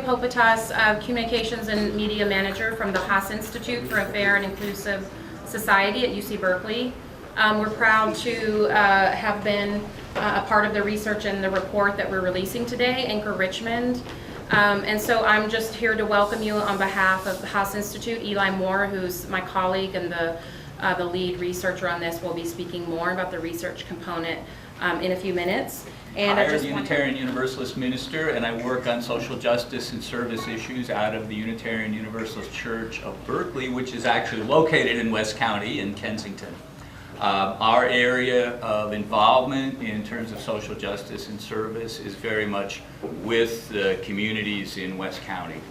Galloway-Popotas, Communications and Media Manager from the Haas Institute for a Fair and Inclusive Society at UC Berkeley. We're proud to have been a part of the research and the report that we're releasing today, Anchor Richmond. And so I'm just here to welcome you on behalf of the Haas Institute. Eli Moore, who's my colleague and the lead researcher on this, will be speaking more about the research component in a few minutes. And I'm a Unitarian Universalist minister, and I work on social justice and service issues out of the Unitarian Universalist Church of Berkeley, which is actually located in West County in Kensington. Our area of involvement in terms of social justice and service is very much with the communities in West County.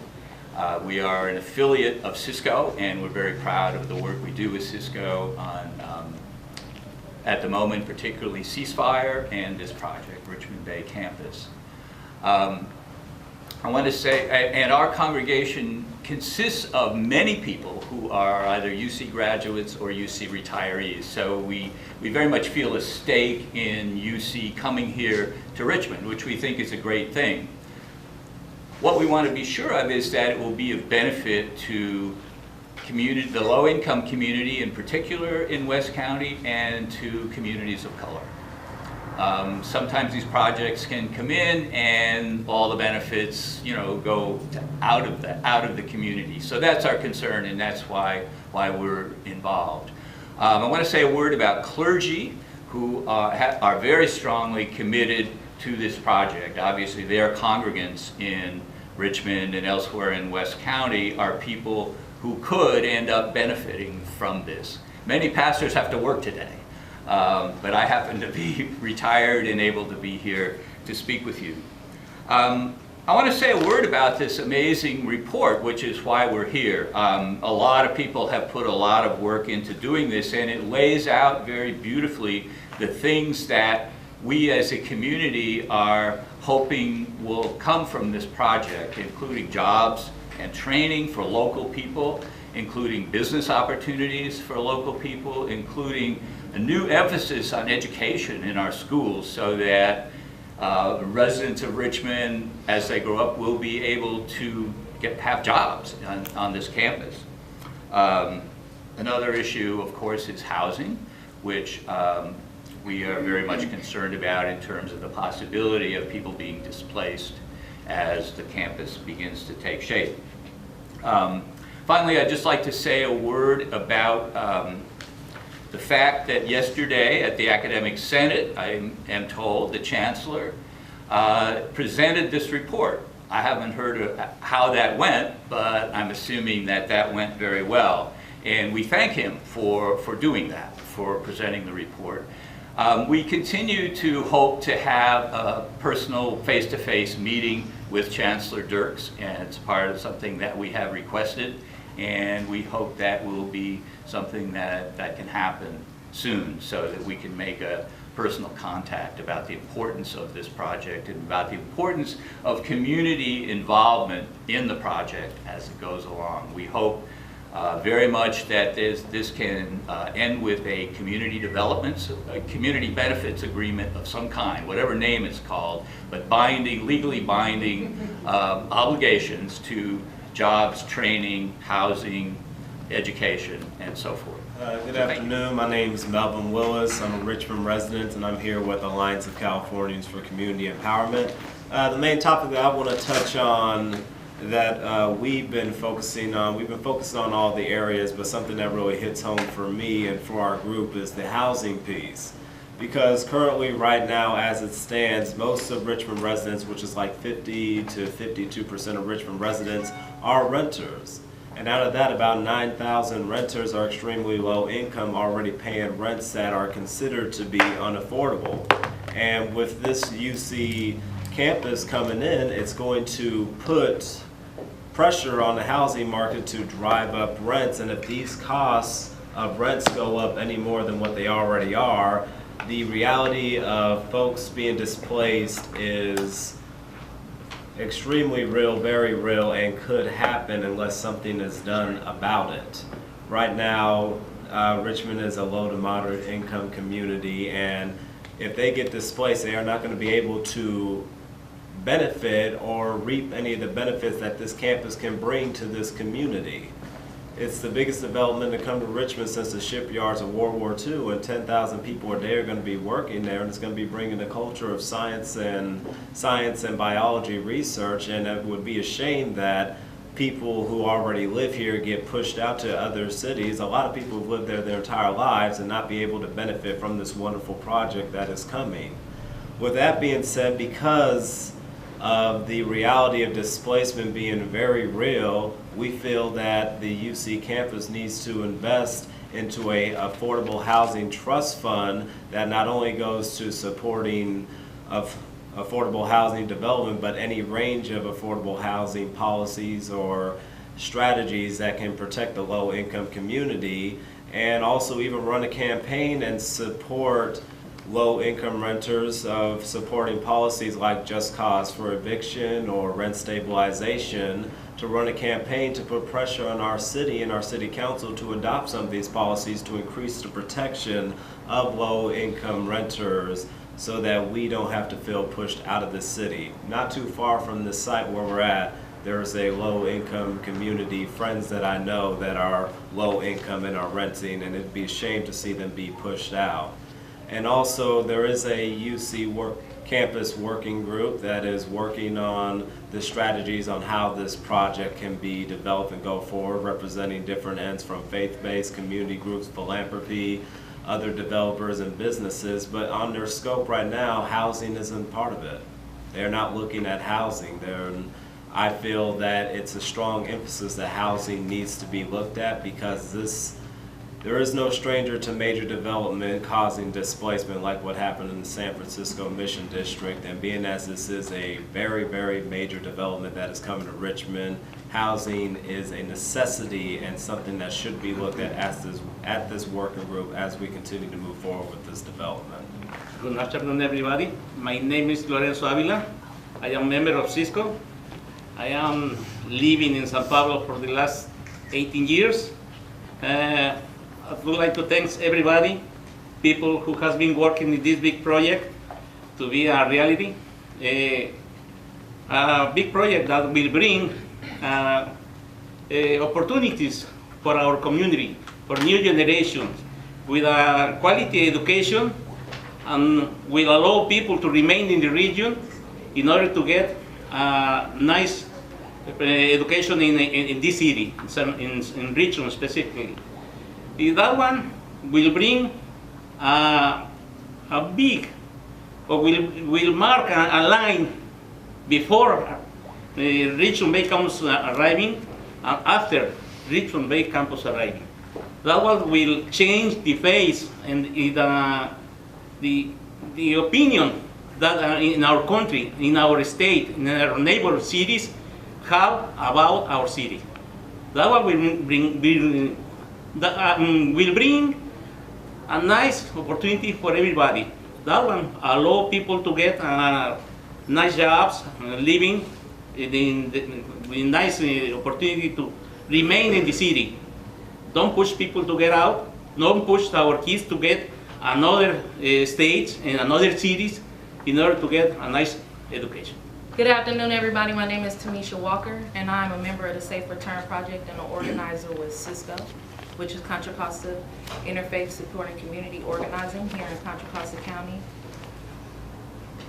We are an affiliate of CCISCO, and we're very proud of the work we do with CCISCO on, at the moment, particularly Ceasefire and this project, Richmond Bay Campus. I want to say, and our congregation consists of many people who are either UC graduates or UC retirees. So we very much feel a stake in UC coming here to Richmond, which we think is a great thing. What we want to be sure of is that it will be of benefit to community, the low-income community in particular in West County, and to communities of color. Sometimes these projects can come in and all the benefits, go out of the community. So that's our concern, and that's why we're involved. I want to say a word about clergy who are very strongly committed to this project. Obviously, their congregants in Richmond and elsewhere in West County are people who could end up benefiting from this. Many pastors have to work today. But I happen to be retired and able to be here to speak with you. I want to say a word about this amazing report, which is why we're here. A lot of people have put a lot of work into doing this, and it lays out very beautifully the things that we as a community are hoping will come from this project, including jobs and training for local people, including business opportunities for local people, including a new emphasis on education in our schools so that residents of Richmond, as they grow up, will be able to have jobs on this campus. Another issue, of course, is housing, which we are very much concerned about in terms of the possibility of people being displaced as the campus begins to take shape. Finally, I'd just like to say a word about the fact that yesterday at the Academic Senate, I am told, the Chancellor presented this report. I haven't heard of how that went, but I'm assuming that that went very well. And we thank him for doing that, for presenting the report. We continue to hope to have a personal face-to-face meeting with Chancellor Dirks, and it's part of something that we have requested, and we hope that will be something that can happen soon so that we can make a personal contact about the importance of this project and about the importance of community involvement in the project as it goes along. We hope very much that this can end with a community development, a community benefits agreement of some kind, whatever name it's called, but binding, legally binding obligations to jobs, training, housing, education, and so forth. Good afternoon. My name is Melvin Willis. I'm a Richmond resident, and I'm here with Alliance of Californians for Community Empowerment. The main topic that I want to touch on that we've been focusing on all the areas, but something that really hits home for me and for our group is the housing piece. Because currently, right now, as it stands, most of Richmond residents, which is like 50 to 52% of Richmond residents, are renters. And out of that, about 9,000 renters are extremely low income, already paying rents that are considered to be unaffordable. And with this UC campus coming in, it's going to put pressure on the housing market to drive up rents. And if these costs of rents go up any more than what they already are, the reality of folks being displaced is extremely real, very real, and could happen unless something is done about it. Right now, Richmond is a low to moderate income community, and if they get displaced, they are not going to be able to benefit or reap any of the benefits that this campus can bring to this community. It's the biggest development to come to Richmond since the shipyards of World War II, and 10,000 people a day are going to be working there, and it's going to be bringing a culture of science and biology research, and it would be a shame that people who already live here get pushed out to other cities. A lot of people have lived there their entire lives and not be able to benefit from this wonderful project that is coming. With that being said, because of the reality of displacement being very real, we feel that the UC campus needs to invest into a affordable housing trust fund that not only goes to supporting of affordable housing development, but any range of affordable housing policies or strategies that can protect the low-income community, and also even run a campaign and support low-income renters of supporting policies like Just Cause for eviction or rent stabilization, to run a campaign to put pressure on our city and our city council to adopt some of these policies to increase the protection of low-income renters so that we don't have to feel pushed out of the city. Not too far from the site where we're at, there's a low-income community, friends that I know that are low-income and are renting, and it'd be a shame to see them be pushed out. And also there is a UC campus working group that is working on the strategies on how this project can be developed and go forward, representing different ends from faith-based community groups, philanthropy, other developers and businesses. But on their scope right now, housing isn't part of it. They're not looking at housing. I feel that it's a strong emphasis that housing needs to be looked at, because there is no stranger to major development causing displacement like what happened in the San Francisco Mission District. And being as this is a very, very major development that is coming to Richmond, housing is a necessity and something that should be looked at this working group as we continue to move forward with this development. Good afternoon, everybody. My name is Lorenzo Avila. I am a member of CCISCO. I am living in San Pablo for the last 18 years. I would like to thank everybody, people who has been working in this big project to be a reality. A big project that will bring opportunities for our community, for new generations, with a quality education, and will allow people to remain in the region in order to get nice education in this city, in Richmond specifically. That one will bring a big, or will mark a line before Richmond Bay campus arriving and after Richmond Bay campus arriving. That one will change the face and the opinion that in our country, in our state, in our neighbor cities have about our city. That one will bring a nice opportunity for everybody. That one allow people to get nice jobs, living in nice opportunity to remain in the city. Don't push people to get out. Don't push our kids to get another states and another cities in order to get a nice education. Good afternoon, everybody. My name is Tamisha Walker, and I'm a member of the Safe Return Project and an organizer with CCISCO, which is Contra Costa Interfaith Support and Community Organizing here in Contra Costa County.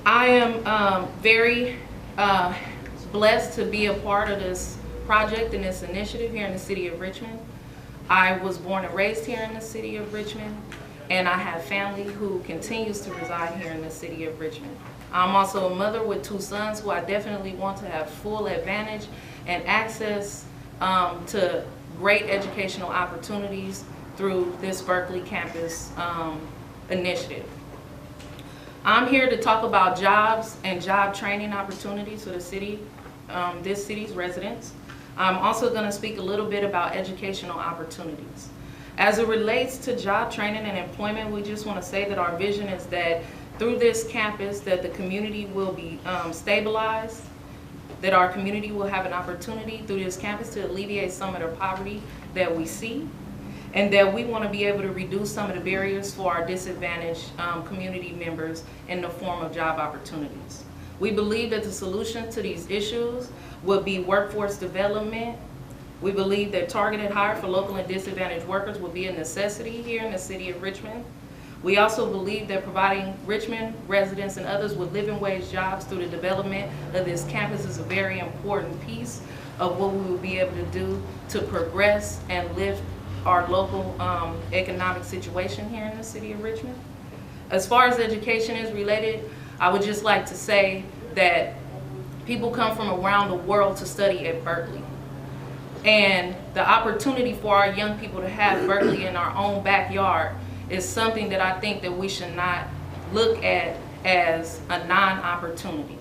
I am very blessed to be a part of this project and this initiative here in the city of Richmond. I was born and raised here in the city of Richmond, and I have family who continues to reside here in the city of Richmond. I'm also a mother with 2 sons who I definitely want to have full advantage and access to great educational opportunities through this Berkeley campus initiative. I'm here to talk about jobs and job training opportunities for the city, this city's residents. I'm also going to speak a little bit about educational opportunities. As it relates to job training and employment, we just want to say that our vision is that through this campus that the community will be stabilized, that our community will have an opportunity through this campus to alleviate some of the poverty that we see, and that we want to be able to reduce some of the barriers for our disadvantaged community members in the form of job opportunities. We believe that the solution to these issues would be workforce development. We believe that targeted hire for local and disadvantaged workers will be a necessity here in the city of Richmond. We also believe that providing Richmond residents and others with living wage jobs through the development of this campus is a very important piece of what we will be able to do to progress and lift our local economic situation here in the city of Richmond. As far as education is related, I would just like to say that people come from around the world to study at Berkeley. And the opportunity for our young people to have Berkeley in our own backyard is something that I think that we should not look at as a non-opportunity.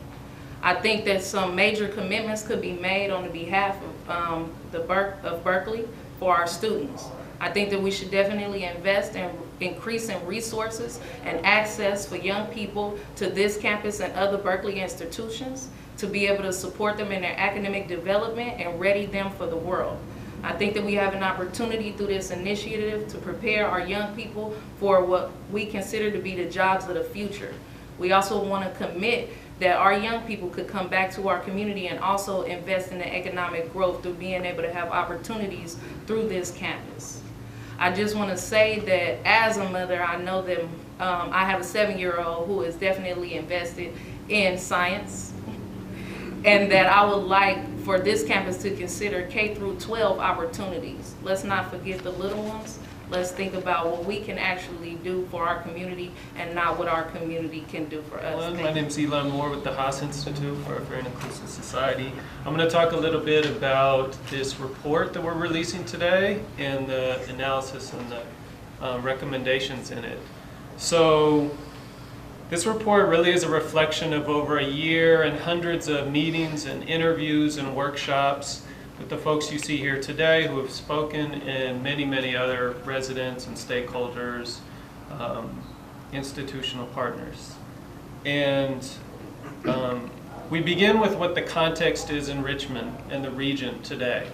I think that some major commitments could be made on the behalf of Berkeley for our students. I think that we should definitely invest in increasing resources and access for young people to this campus and other Berkeley institutions to be able to support them in their academic development and ready them for the world. I think that we have an opportunity through this initiative to prepare our young people for what we consider to be the jobs of the future. We also want to commit that our young people could come back to our community and also invest in the economic growth through being able to have opportunities through this campus. I just want to say that as a mother, I know that I have a 7-year-old who is definitely invested in science, and that I would like for this campus to consider K through 12 opportunities. Let's not forget the little ones. Let's think about what we can actually do for our community and not what our community can do for us. Hello, my name is Eli Moore with the Haas Institute for a Fair and Inclusive Society. I'm going to talk a little bit about this report that we're releasing today and the analysis and the recommendations in it. So this report really is a reflection of over a year and hundreds of meetings and interviews and workshops with the folks you see here today who have spoken, and many, many other residents and stakeholders, institutional partners. And we begin with what the context is in Richmond and the region today.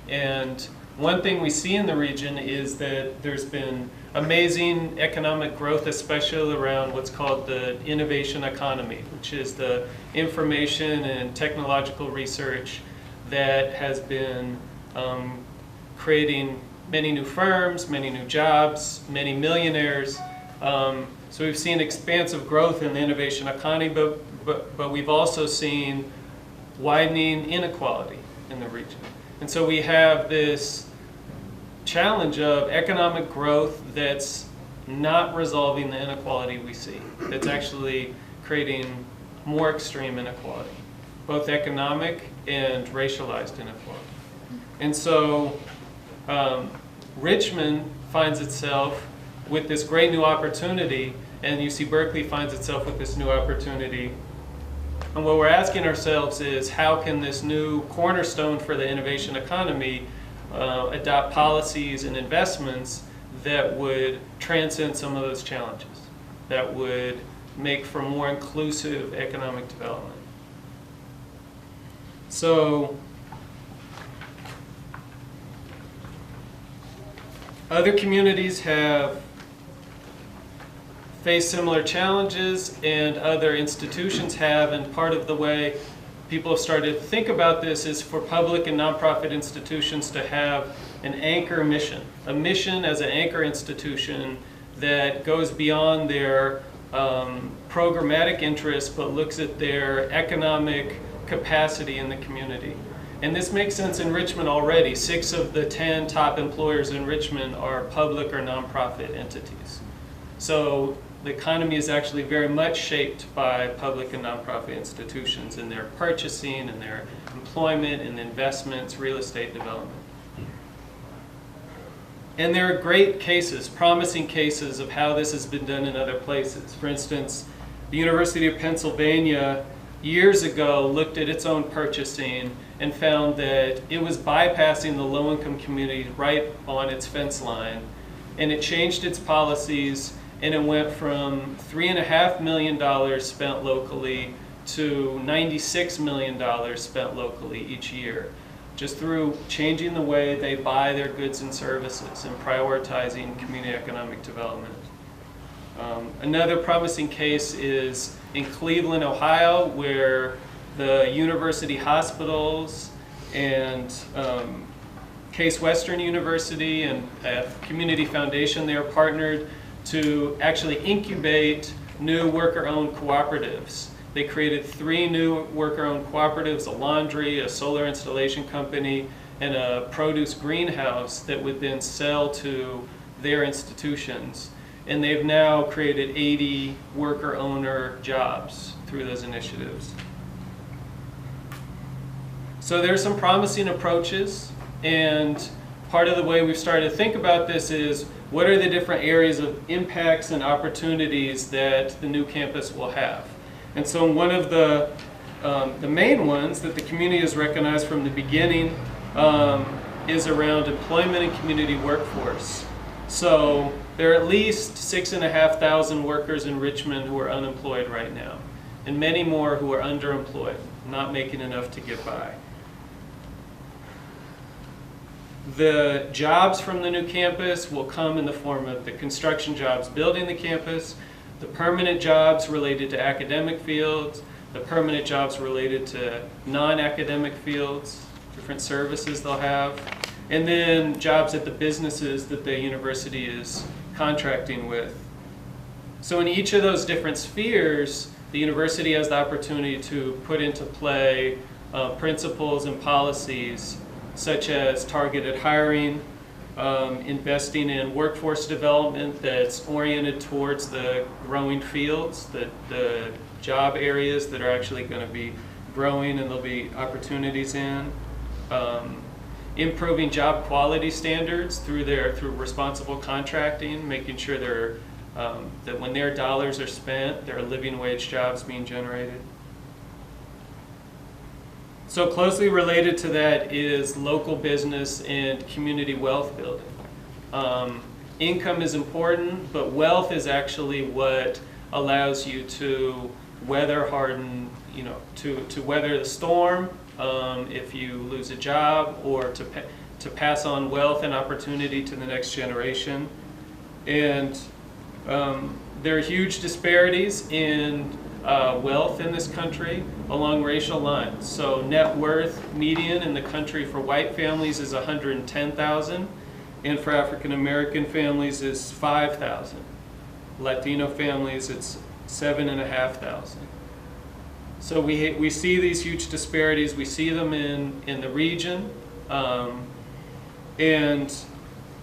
And one thing we see in the region is that there's been amazing economic growth, especially around what's called the innovation economy, which is the information and technological research that has been creating many new firms, many new jobs, many millionaires. So we've seen expansive growth in the innovation economy, but we've also seen widening inequality in the region. And so we have this challenge of economic growth that's not resolving the inequality we see, that's actually creating more extreme inequality, both economic and racialized inequality. And so Richmond finds itself with this great new opportunity, and UC Berkeley finds itself with this new opportunity. And what we're asking ourselves is, how can this new cornerstone for the innovation economy adopt policies and investments that would transcend some of those challenges, that would make for more inclusive economic development? So other communities have faced similar challenges, and other institutions have, and part of the way people have started to think about this is for public and nonprofit institutions to have an anchor mission, a mission as an anchor institution that goes beyond their programmatic interests but looks at their economic capacity in the community. And this makes sense in Richmond already. 6 of the 10 top employers in Richmond are public or nonprofit entities. So the economy is actually very much shaped by public and nonprofit institutions in their purchasing and their employment and investments, real estate development. And there are great cases, promising cases of how this has been done in other places. For instance, the University of Pennsylvania years ago looked at its own purchasing and found that it was bypassing the low-income communities right on its fence line, and it changed its policies, and it went from $3.5 million spent locally to $96 million spent locally each year, just through changing the way they buy their goods and services and prioritizing community economic development. Another promising case is in Cleveland, Ohio, where the university hospitals and Case Western University and a community foundation, they are partnered to actually incubate new worker-owned cooperatives. They created 3 new worker-owned cooperatives, a laundry, a solar installation company, and a produce greenhouse that would then sell to their institutions. And they've now created 80 worker-owner jobs through those initiatives. So there's some promising approaches, and part of the way we've started to think about this is what are the different areas of impacts and opportunities that the new campus will have. And so one of the main ones that the community has recognized from the beginning is around employment and community workforce. So there are at least 6,500 workers in Richmond who are unemployed right now, and many more who are underemployed, not making enough to get by. The jobs from the new campus will come in the form of the construction jobs building the campus, the permanent jobs related to academic fields, the permanent jobs related to non-academic fields, different services they'll have, and then jobs at the businesses that the university is contracting with. So in each of those different spheres, the university has the opportunity to put into play principles and policies such as targeted hiring, investing in workforce development that's oriented towards the growing fields, the job areas that are actually going to be growing and there'll be opportunities in. Improving job quality standards through responsible contracting, making sure that when their dollars are spent, there are living wage jobs being generated. So closely related to that is local business and community wealth building. Income is important, but wealth is actually what allows you to weather harden, to weather the storm if you lose a job, or to pass on wealth and opportunity to the next generation. And there are huge disparities in wealth in this country along racial lines. So net worth median in the country for white families is $110,000, and for African American families is $5,000. Latino families, it's $7,500. So we see these huge disparities. We see them in the region, and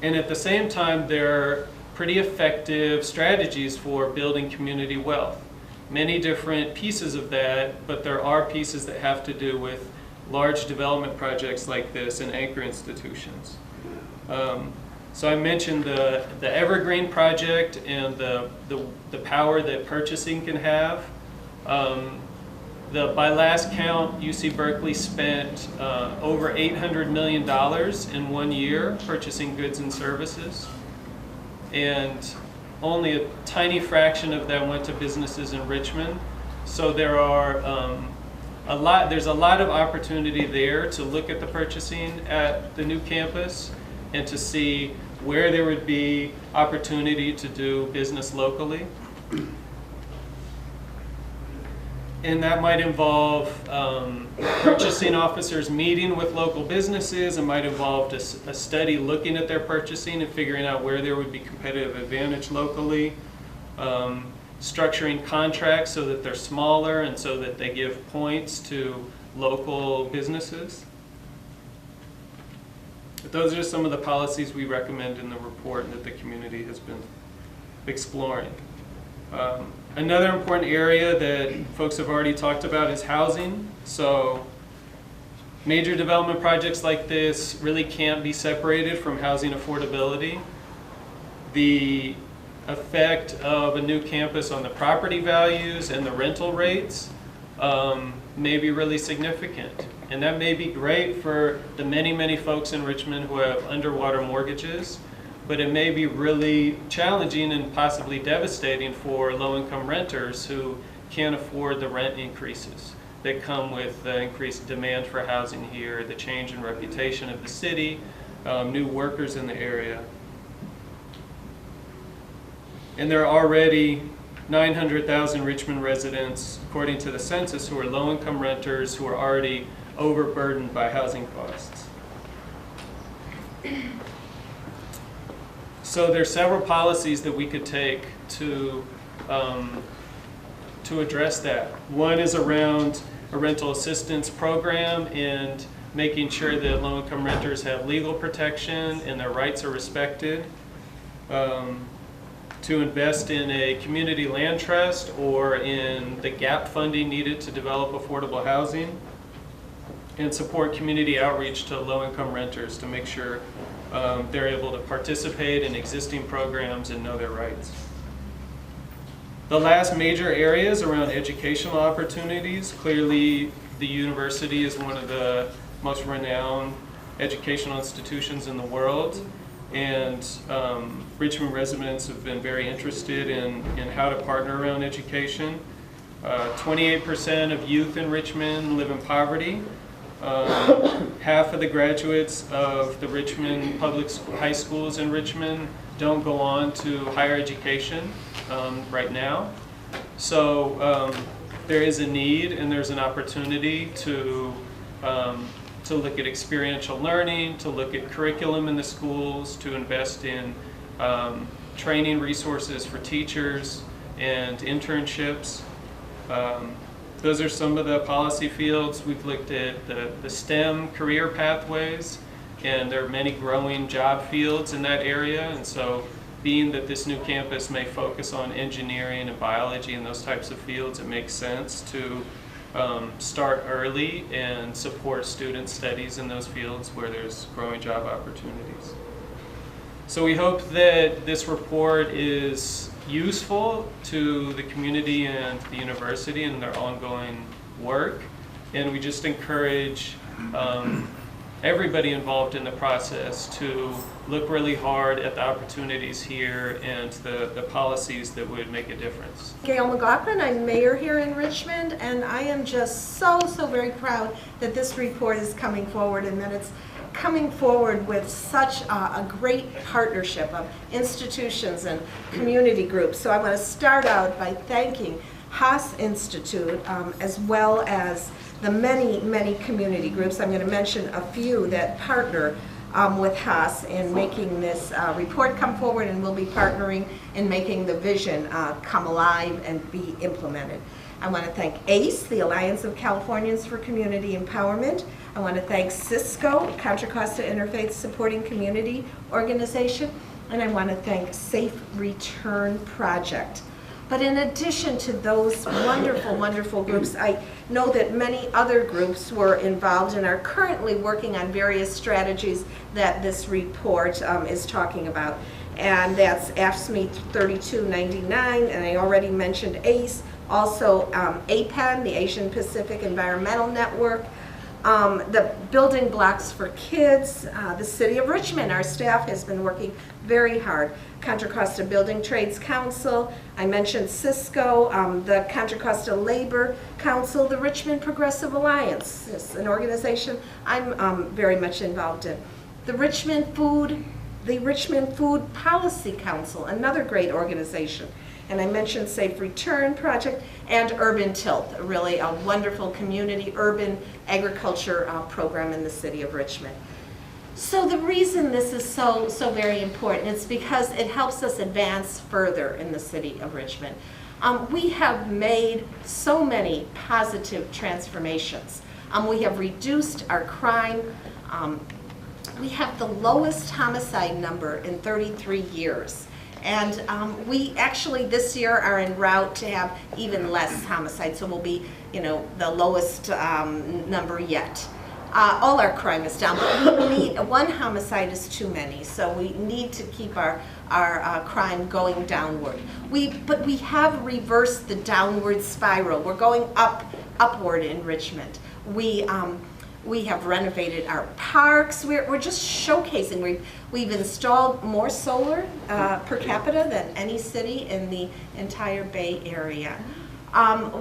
at the same time, there are pretty effective strategies for building community wealth. Many different pieces of that, but there are pieces that have to do with large development projects like this and anchor institutions. So I mentioned the Evergreen project and the power that purchasing can have. By last count, UC Berkeley spent over $800 million in 1 year purchasing goods and services, and only a tiny fraction of that went to businesses in Richmond. So there's a lot of opportunity there to look at the purchasing at the new campus and to see where there would be opportunity to do business locally. And that might involve purchasing officers meeting with local businesses. It might involve a study looking at their purchasing and figuring out where there would be competitive advantage locally. Structuring contracts so that they're smaller and so that they give points to local businesses. But those are just some of the policies we recommend in the report and that the community has been exploring. Another important area that folks have already talked about is housing. So major development projects like this really can't be separated from housing affordability. The effect of a new campus on the property values and the rental rates may be really significant. And that may be great for the many, many folks in Richmond who have underwater mortgages, but it may be really challenging and possibly devastating for low-income renters who can't afford the rent increases that come with the increased demand for housing here, the change in reputation of the city, new workers in the area. And there are already 900,000 Richmond residents, according to the census, who are low-income renters who are already overburdened by housing costs. So there are several policies that we could take to address that. One is around a rental assistance program and making sure that low-income renters have legal protection and their rights are respected. To invest in a community land trust or in the gap funding needed to develop affordable housing, and support community outreach to low-income renters to make sure they're able to participate in existing programs and know their rights. The last major area is around educational opportunities. Clearly, the university is one of the most renowned educational institutions in the world, and Richmond residents have been very interested in how to partner around education. 28% of youth in Richmond live in poverty. Half of the graduates of the Richmond public high schools in Richmond don't go on to higher education right now. So there is a need and there's an opportunity to look at experiential learning, to look at curriculum in the schools, to invest in training resources for teachers and internships. Those are some of the policy fields. We've looked at the STEM career pathways, and there are many growing job fields in that area. And so being that this new campus may focus on engineering and biology and those types of fields, it makes sense to start early and support student studies in those fields where there's growing job opportunities. So we hope that this report is useful to the community and the university in their ongoing work, and we just encourage everybody involved in the process to look really hard at the opportunities here and the policies that would make a difference. Gayle McLaughlin, I'm mayor here in Richmond, and I am just so very proud that this report is coming forward and that it's coming forward with such a great partnership of institutions and community groups. So I want to start out by thanking Haas Institute as well as the many community groups. I'm going to mention a few that partner with Haas in making this report come forward, and we'll be partnering in making the vision come alive and be implemented. I want to thank ACE, the Alliance of Californians for Community Empowerment. I want to thank CCISCO, Contra Costa Interfaith Supporting Community Organization, and I want to thank Safe Return Project. But in addition to those wonderful groups, I know that many other groups were involved and are currently working on various strategies that this report is talking about. And that's AFSCME 3299, and I already mentioned ACE, also APEN, the Asian Pacific Environmental Network, the Building Blocks for Kids, the City of Richmond. Our staff has been working very hard. Contra Costa Building Trades Council, I mentioned CCISCO, the Contra Costa Labor Council, the Richmond Progressive Alliance. It's an organization I'm very much involved in. The Richmond Food Policy Council, another great organization. And I mentioned Safe Return Project and Urban Tilt, really a wonderful community urban agriculture program in the city of Richmond. So the reason this is so very important is because it helps us advance further in the city of Richmond. We have made so many positive transformations. We have reduced our crime. We have the lowest homicide number in 33 years. And we actually this year are en route to have even less homicides, so we'll be, the lowest number yet. All our crime is down, but we need, one homicide is too many, so we need to keep our crime going downward. But we have reversed the downward spiral. We're going upward in Richmond. We have renovated our parks. We're just showcasing. We've installed more solar per capita than any city in the entire Bay Area.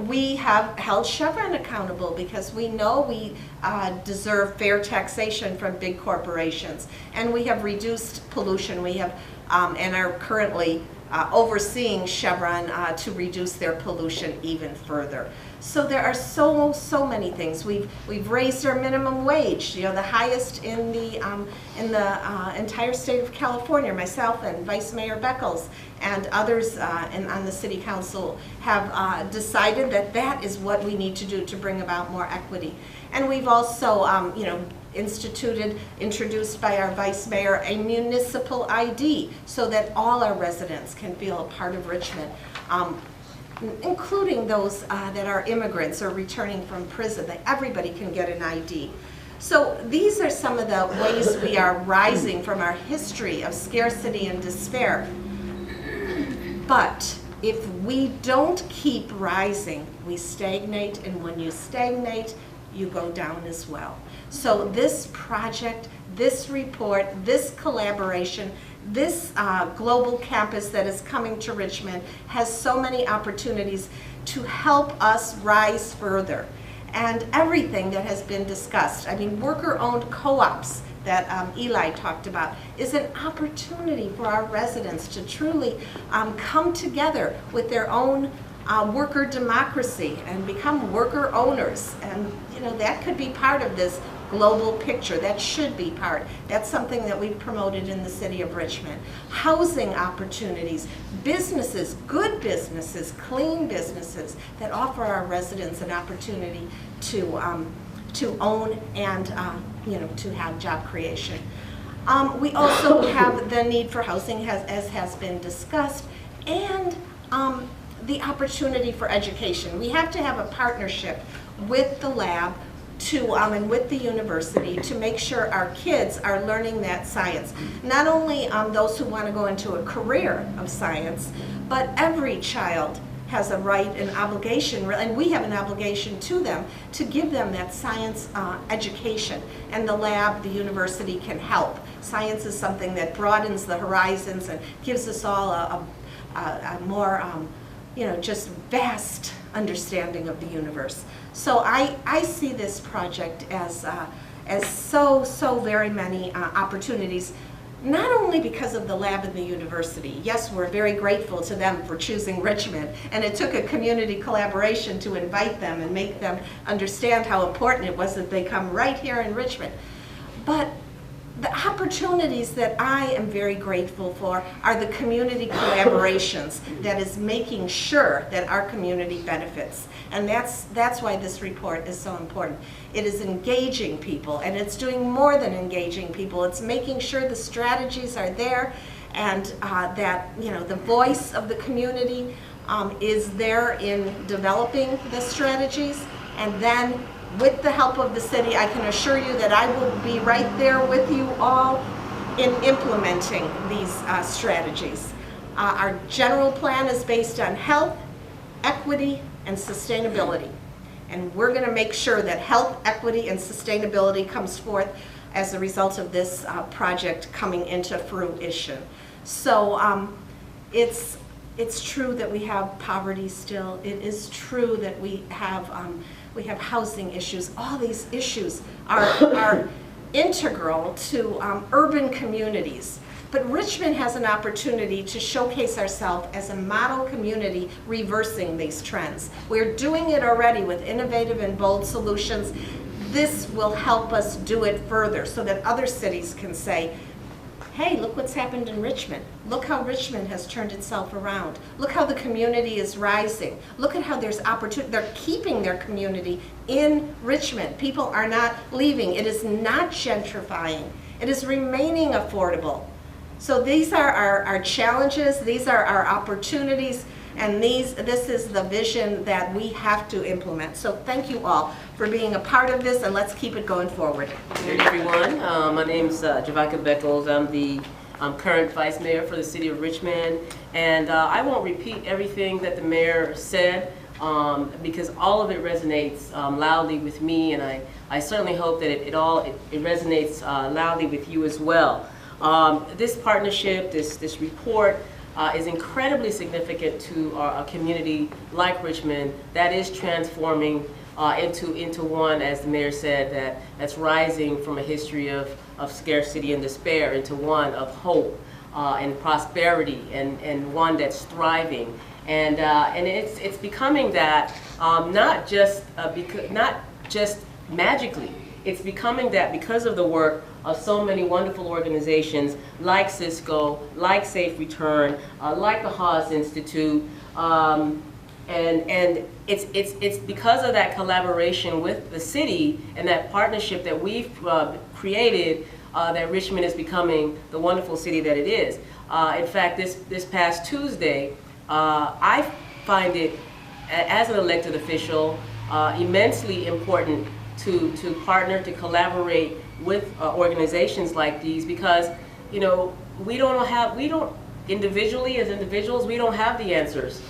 We have held Chevron accountable because we know we deserve fair taxation from big corporations. And we have reduced pollution. We have and are currently overseeing Chevron to reduce their pollution even further. So there are so many things. We've raised our minimum wage, you know, the highest in the entire state of California. Myself and Vice Mayor Beckles and others on the City Council have decided that that is what we need to do to bring about more equity. And we've also, you know, introduced by our Vice Mayor, a municipal ID so that all our residents can feel a part of Richmond, including those that are immigrants or returning from prison, that everybody can get an ID. So these are some of the ways we are rising from our history of scarcity and despair. But if we don't keep rising, we stagnate, and when you stagnate, you go down as well. So this project, this report, this collaboration, this global campus that is coming to Richmond has so many opportunities to help us rise further. And everything that has been discussed, I mean, worker-owned co-ops that Eli talked about, is an opportunity for our residents to truly come together with their own worker democracy and become worker owners. And you know, that could be part of this global picture. That should be part. That's something that we've promoted in the city of Richmond. Housing opportunities, businesses, good businesses, clean businesses that offer our residents an opportunity to own and you know, to have job creation. We also have the need for housing, as has been discussed, and the opportunity for education. We have to have a partnership with the lab and with the university to make sure our kids are learning that science. Not only those who want to go into a career of science, but every child has a right and obligation, and we have an obligation to them to give them that science education. And the lab, the university can help. Science is something that broadens the horizons and gives us all a more you know, just vast understanding of the universe. So I see this project as so very many opportunities, not only because of the lab and the university. Yes, we're very grateful to them for choosing Richmond, and it took a community collaboration to invite them and make them understand how important it was that they come right here in Richmond. But the opportunities that I am very grateful for are the community collaborations that is making sure that our community benefits. And that's why this report is so important. It is engaging people, and it's doing more than engaging people. It's making sure the strategies are there, and that, you know, the voice of the community is there in developing the strategies. And then with the help of the city, I can assure you that I will be right there with you all in implementing these strategies. Our general plan is based on health, equity, and sustainability. And we're going to make sure that health, equity, and sustainability comes forth as a result of this project coming into fruition. So it's true that we have poverty still. It is true that we have housing issues. All these issues are integral to urban communities. But Richmond has an opportunity to showcase ourselves as a model community reversing these trends. We're doing it already with innovative and bold solutions. This will help us do it further so that other cities can say, hey, look what's happened in Richmond. Look how Richmond has turned itself around. Look how the community is rising. Look at how there's opportunity. They're keeping their community in Richmond. People are not leaving. It is not gentrifying. It is remaining affordable. So these are our challenges. These are our opportunities. And this is the vision that we have to implement. So thank you all for being a part of this, and let's keep it going forward. Good morning, everyone. My name is Javika Beckles. I'm the current Vice Mayor for the City of Richmond. And I won't repeat everything that the Mayor said because all of it resonates loudly with me, and I certainly hope that it resonates loudly with you as well. This partnership, this report, is incredibly significant to a community like Richmond that is transforming into one, as the Mayor said, that's rising from a history of scarcity and despair into one of hope. and prosperity and one that's thriving. And it's becoming that not just magically. It's becoming that because of the work of so many wonderful organizations like CCISCO, like Safe Return, like the Haas Institute, and it's because of that collaboration with the city and that partnership that we've created that Richmond is becoming the wonderful city that it is. In fact, this past Tuesday, I find it, as an elected official, immensely important to partner, to collaborate with organizations like these, because we don't individually, as individuals, we don't have the answers.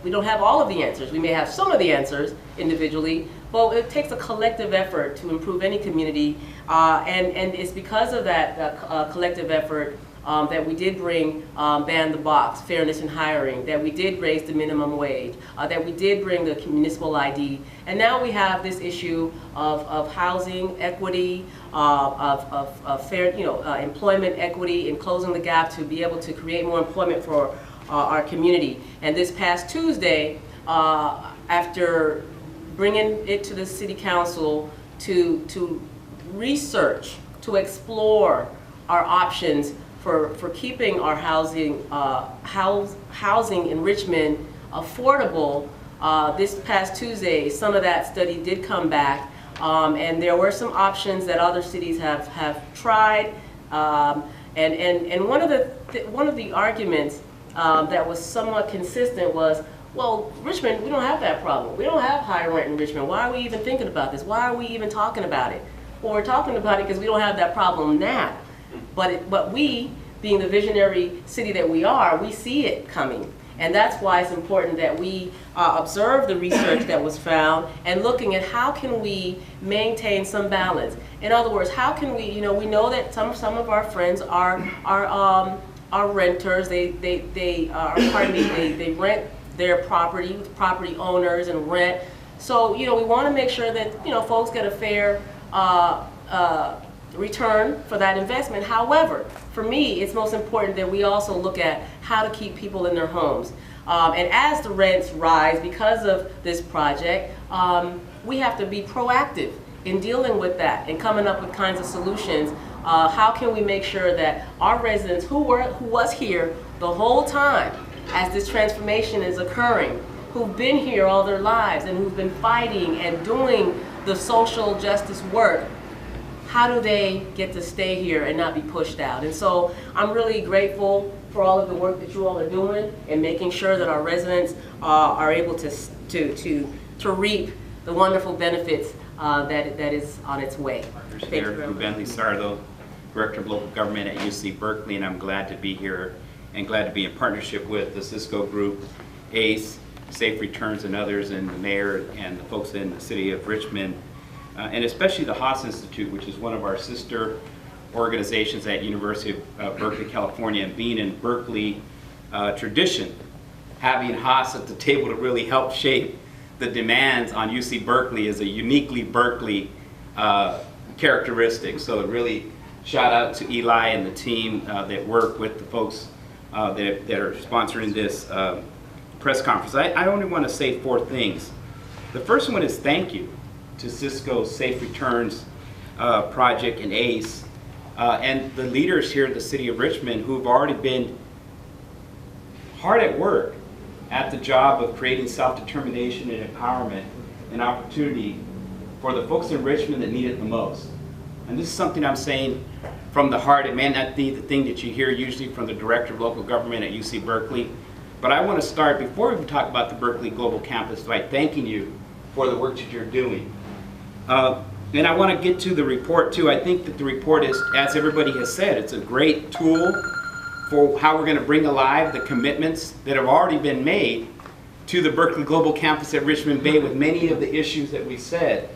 We don't have all of the answers. We may have some of the answers individually, but it takes a collective effort to improve any community, and it's because of that collective effort that we did bring Ban the Box, fairness in hiring, that we did raise the minimum wage, that we did bring the municipal ID, and now we have this issue of housing equity, of fair, employment equity, and closing the gap to be able to create more employment for our community. And this past Tuesday, after bringing it to the City Council to research, to explore our options for keeping our housing in Richmond affordable, this past Tuesday, some of that study did come back, and there were some options that other cities have tried, and one of the arguments that was somewhat consistent was, well, Richmond, we don't have that problem. We don't have high rent in Richmond. Why are we even thinking about this? Why are we even talking about it? Well, we're talking about it because we don't have that problem now. But we, being the visionary city that we are, we see it coming. And that's why it's important that we observe the research that was found and looking at how can we maintain some balance. In other words, how can we, we know that some of our friends are renters. They rent their property with property owners and rent. So, we want to make sure that, folks get a fair return for that investment. However, for me, it's most important that we also look at how to keep people in their homes. And as the rents rise because of this project, we have to be proactive in dealing with that and coming up with kinds of solutions. How can we make sure that our residents who was here the whole time as this transformation is occurring, who've been here all their lives and who've been fighting and doing the social justice work, how do they get to stay here and not be pushed out? And so I'm really grateful for all of the work that you all are doing and making sure that our residents are able to reap the wonderful benefits that is on its way. Thank you very much. Ruben, Lizardo, Director of Local Government at UC Berkeley, and I'm glad to be here and glad to be in partnership with the CCISCO group, ACE, Safe Returns, and others, and the mayor and the folks in the city of Richmond, and especially the Haas Institute, which is one of our sister organizations at University of Berkeley, California, and being in Berkeley tradition, having Haas at the table to really help shape the demands on UC Berkeley is a uniquely Berkeley characteristic. So really shout out to Eli and the team that work with the folks that are sponsoring this press conference. I only want to say 4 things. The first one is thank you to CCISCO's Safe Returns project and ACE and the leaders here at the city of Richmond who've already been hard at work at the job of creating self-determination and empowerment and opportunity for the folks in Richmond that need it the most. And this is something I'm saying from the heart. It may not be the thing that you hear usually from the Director of Local Government at UC Berkeley, but I want to start, before we even talk about the Berkeley Global Campus, by thanking you for the work that you're doing. And I want to get to the report too. I think that the report is, as everybody has said, it's a great tool for how we're going to bring alive the commitments that have already been made to the Berkeley Global Campus at Richmond Bay with many of the issues that we said.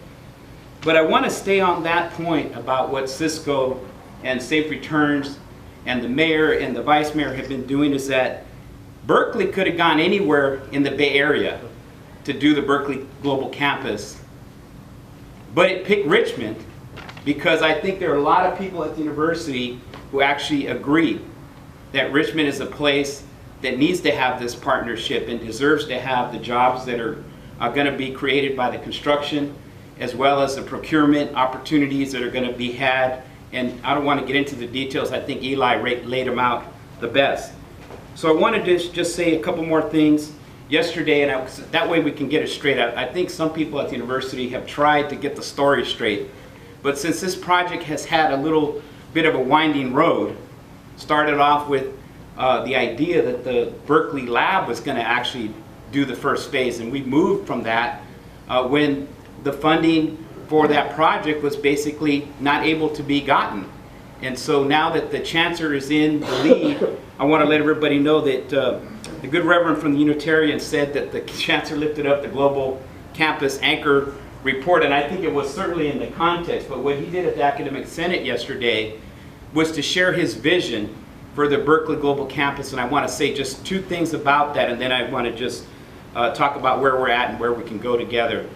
But I want to stay on that point about what CCISCO and Safe Returns and the mayor and the vice mayor have been doing, is that Berkeley could have gone anywhere in the Bay Area to do the Berkeley Global Campus, but it picked Richmond because I think there are a lot of people at the university who actually agree that Richmond is a place that needs to have this partnership and deserves to have the jobs that are going to be created by the construction, as well as the procurement opportunities that are going to be had. And I don't want to get into the details. I think Eli laid them out the best. So I wanted to just say a couple more things yesterday, and that way we can get it straight. I think some people at the university have tried to get the story straight, but since this project has had a little bit of a winding road, started off with the idea that the Berkeley lab was going to actually do the first phase, and we moved from that when the funding for that project was basically not able to be gotten. And so now that the chancellor is in the lead, I want to let everybody know that the good reverend from the Unitarian said that the chancellor lifted up the Global Campus Anchor report, and I think it was certainly in the context, but what he did at the Academic Senate yesterday was to share his vision for the Berkeley Global Campus, and I want to say just two things about that, and then I want to just talk about where we're at and where we can go together.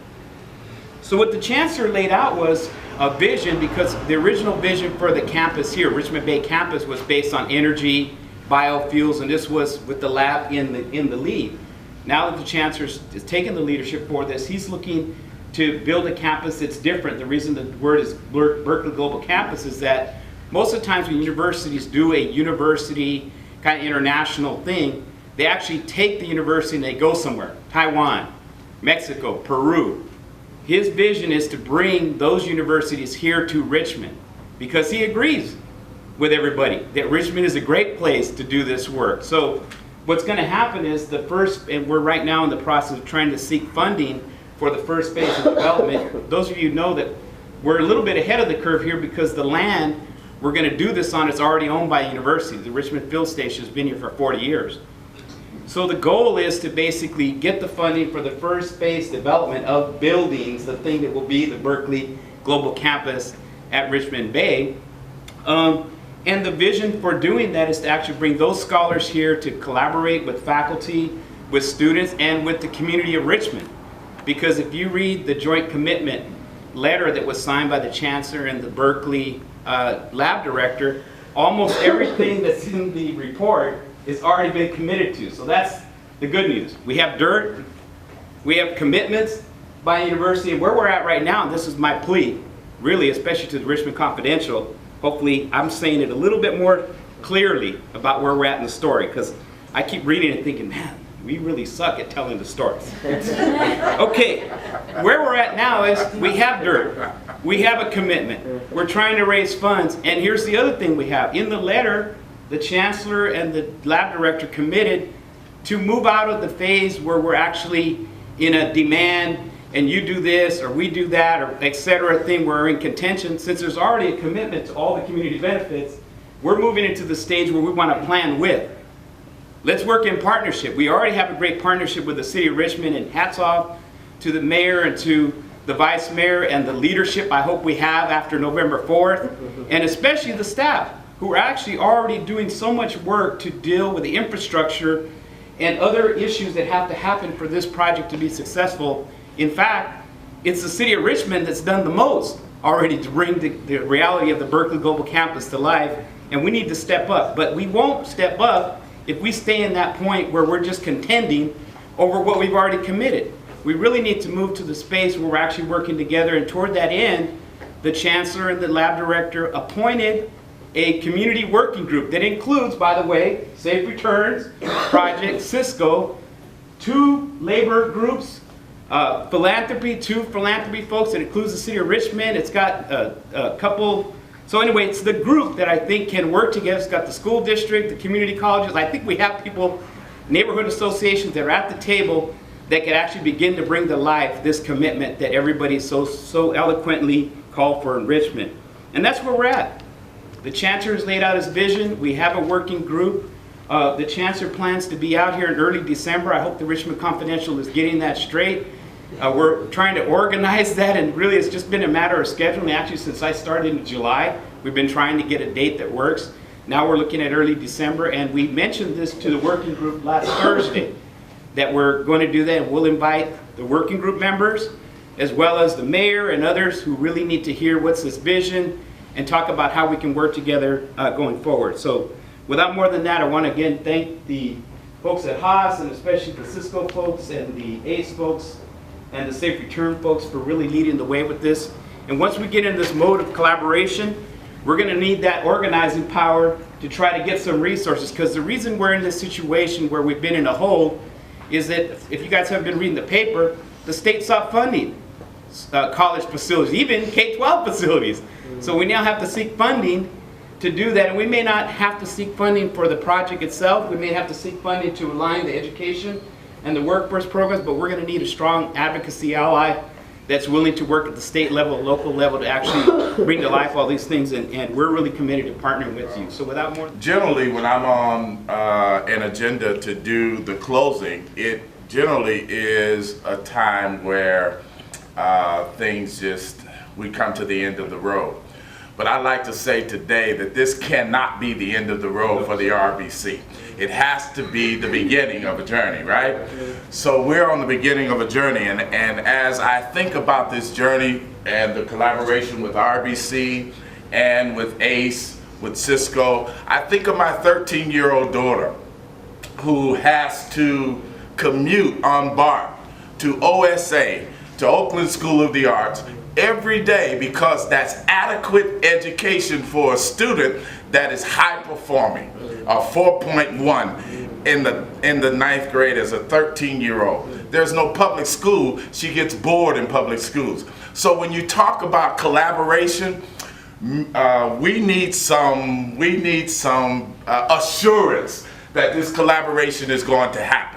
So what the chancellor laid out was a vision, because the original vision for the campus here, Richmond Bay campus, was based on energy, biofuels, and this was with the lab in the lead. Now that the chancellor is taking the leadership for this, he's looking to build a campus that's different. The reason the word is Berkeley Global Campus is that most of the times when universities do a university kind of international thing, they actually take the university and they go somewhere. Taiwan, Mexico, Peru. His vision is to bring those universities here to Richmond, because he agrees with everybody that Richmond is a great place to do this work. So what's going to happen is and we're right now in the process of trying to seek funding for the first phase of development. Those of you know that we're a little bit ahead of the curve here, because the land we're going to do this on is already owned by a university. The Richmond Field Station has been here for 40 years. So the goal is to basically get the funding for the first phase development of buildings, the thing that will be the Berkeley Global Campus at Richmond Bay. And the vision for doing that is to actually bring those scholars here to collaborate with faculty, with students, and with the community of Richmond. Because if you read the joint commitment letter that was signed by the chancellor and the Berkeley lab director, almost everything that's in the report has already been committed to. So that's the good news. We have dirt, we have commitments by university, and where we're at right now, and this is my plea, really, especially to the Richmond Confidential, hopefully I'm saying it a little bit more clearly about where we're at in the story, because I keep reading and thinking, man, we really suck at telling the stories. Okay, where we're at now is we have dirt, we have a commitment, we're trying to raise funds, and here's the other thing we have. In the letter, the chancellor and the lab director committed to move out of the phase where we're actually in a demand and you do this or we do that or etc. thing where we're in contention. Since there's already a commitment to all the community benefits, we're moving into the stage where we want to plan with. Let's work in partnership. We already have a great partnership with the city of Richmond, and hats off to the mayor and to the vice mayor and the leadership I hope we have after November 4th, and especially the staff, who are actually already doing so much work to deal with the infrastructure and other issues that have to happen for this project to be successful. In fact, it's the city of Richmond that's done the most already to bring the reality of the Berkeley Global Campus to life, and we need to step up. But we won't step up if we stay in that point where we're just contending over what we've already committed. We really need to move to the space where we're actually working together, and toward that end, the chancellor and the lab director appointed a community working group that includes, by the way, Safe Returns Project, CCISCO, two labor groups, two philanthropy folks. It includes the city of Richmond. It's got a couple. So anyway, it's the group that I think can work together. It's got the school district, the community colleges. I think we have people, neighborhood associations that are at the table that can actually begin to bring to life this commitment that everybody so eloquently called for in Richmond. And that's where we're at. The chancellor has laid out his vision. We have a working group. The chancellor plans to be out here in early December. I hope the Richmond Confidential is getting that straight. We're trying to organize that, and really it's just been a matter of scheduling. Actually, since I started in July, we've been trying to get a date that works. Now we're looking at early December, and we mentioned this to the working group last Thursday, that we're going to do that, and we'll invite the working group members, as well as the mayor and others who really need to hear what's this vision, and talk about how we can work together going forward. So Without more than that, I want to again thank the folks at Haas, and especially the CCISCO folks and the ACE folks and the Safe Return folks for really leading the way with this. And once we get in this mode of collaboration, we're going to need that organizing power to try to get some resources, because the reason we're in this situation where we've been in a hole is that, if you guys haven't been reading the paper, the state stopped funding college facilities, even K-12 facilities. So we now have to seek funding to do that, and we may not have to seek funding for the project itself. We may have to seek funding to align the education and the workforce programs, but we're going to need a strong advocacy ally that's willing to work at the state level, local level, to actually bring to life all these things, and we're really committed to partnering with you. So without more... Generally, when I'm on an agenda to do the closing, it generally is a time where things just, we come to the end of the road. But I'd like to say today that this cannot be the end of the road for the RBC. It has to be the beginning of a journey, right? So we're on the beginning of a journey, and as I think about this journey and the collaboration with RBC and with ACE, with CCISCO, I think of my 13-year-old daughter who has to commute on BART to OSA, to Oakland School of the Arts, every day, because that's adequate education for a student that is high performing, a 4.1 in the 9th grade as a 13-year-old. There's no public school. She gets bored in public schools. So when you talk about collaboration, we need some assurance that this collaboration is going to happen.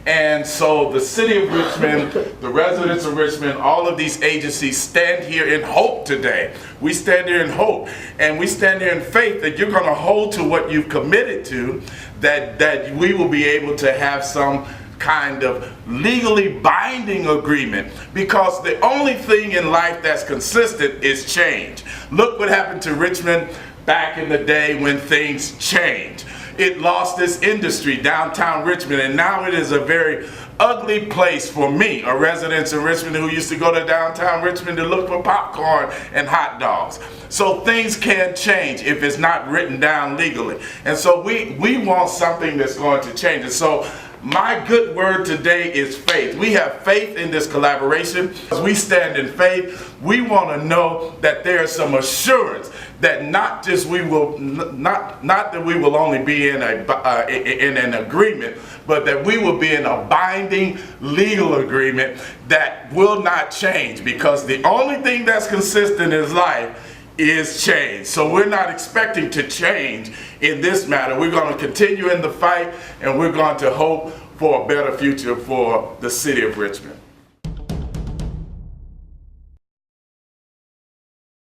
And so the city of Richmond, the residents of Richmond, all of these agencies stand here in hope today. We stand here in hope, and we stand here in faith that you're going to hold to what you've committed to, that we will be able to have some kind of legally binding agreement, because the only thing in life that's consistent is change. Look what happened to Richmond back in the day when things changed. It lost its industry, downtown Richmond, and now it is a very ugly place for me, a resident in Richmond who used to go to downtown Richmond to look for popcorn and hot dogs. So things can change if it's not written down legally. And so we want something that's going to change. And so my good word today is faith. We have faith in this collaboration. As we stand in faith, we want to know that there is some assurance that not that we will only be in an agreement, but that we will be in a binding legal agreement that will not change, because the only thing that's consistent in life is change. So we're not expecting to change in this matter. We're going to continue in the fight, and we're going to hope for a better future for the city of Richmond.